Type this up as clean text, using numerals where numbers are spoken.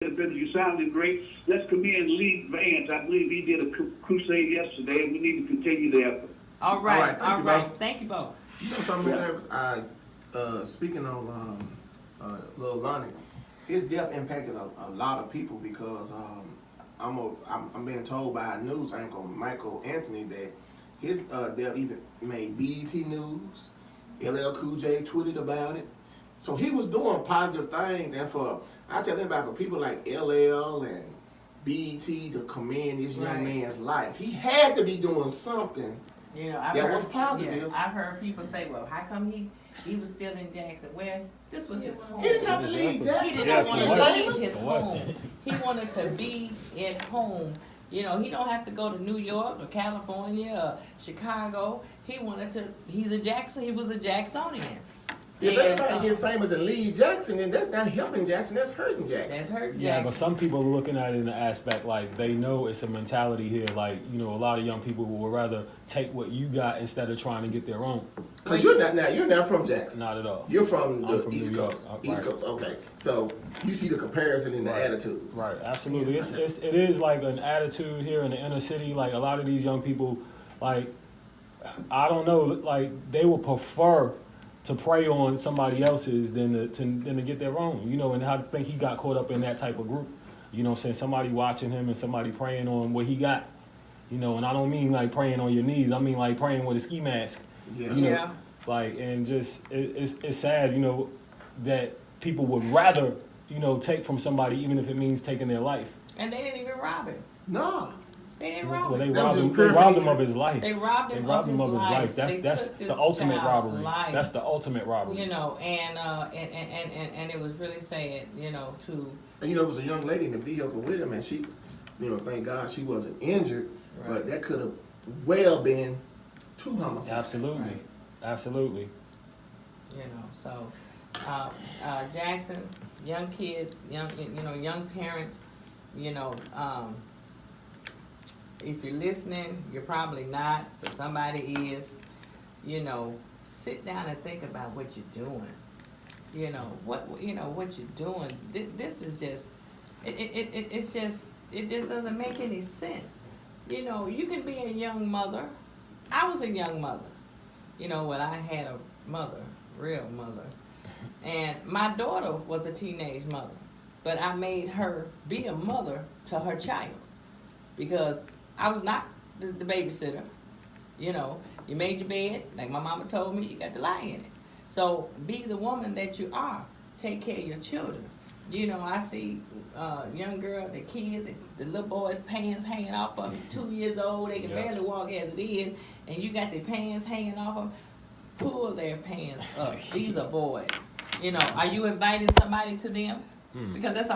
You sounded great. Let's commend Lee Vance. I believe he did a crusade yesterday, and we need to continue the effort. All right. Thank you both. You know something, speaking on little Lonnie, his death impacted a lot of people because I'm being told by a news anchor, Michael Anthony, that his death even made BET News. LL Cool J tweeted about it. So he was doing positive things, and I tell anybody, for people like LL and BET to commend this young man's life, he had to be doing something that was positive. Yeah, I've heard people say, well, how come he was still in Jackson? Well, this was his home. He didn't have to leave Jackson. He didn't want to leave his home. He wanted to be at home. You know, he don't have to go to New York or California or Chicago. He was a Jacksonian. If everybody get famous and leave Jackson, then that's not helping Jackson, that's hurting Jackson. Yeah, but some people are looking at it in the aspect like they know it's a mentality here. Like, a lot of young people would rather take what you got instead of trying to get their own. Because you're not from Jackson. Not at all. You're from the from East New Coast. York. East Coast, okay. So you see the comparison in the attitudes. Right, absolutely. It is like an attitude here in the inner city. Like, a lot of these young people, like, I don't know, like, they would prefer to prey on somebody else's than to get their own, and I think he got caught up in that type of group. Somebody watching him and somebody preying on what he got, and I don't mean like preying on your knees, I mean like preying with a ski mask. Yeah. Like, and just, it's sad, that people would rather, take from somebody even if it means taking their life. And they didn't even rob him. No. They didn't rob him. They robbed him of his life. They robbed him of his life. That's the ultimate robbery. Life. That's the ultimate robbery. And it was really sad, to. And it was a young lady in the vehicle with him, and she, thank God she wasn't injured, but that could have well been two homicides. Absolutely. So Jackson, young kids, young parents, if you're listening, you're probably not, but somebody is. Sit down and think about what you're doing. What you're doing. This is just, it just doesn't make any sense. You can be a young mother. I was a young mother. When I had a mother, real mother, and my daughter was a teenage mother, but I made her be a mother to her child because I was not the babysitter. You made your bed, like my mama told me, you got to lie in it. So be the woman that you are. Take care of your children. I see young girls, the kids, the little boys' pants hanging off of them, 2 years old, they can barely walk as it is, and you got their pants hanging off them. Pull their pants up. These are boys. Are you inviting somebody to them? Because that's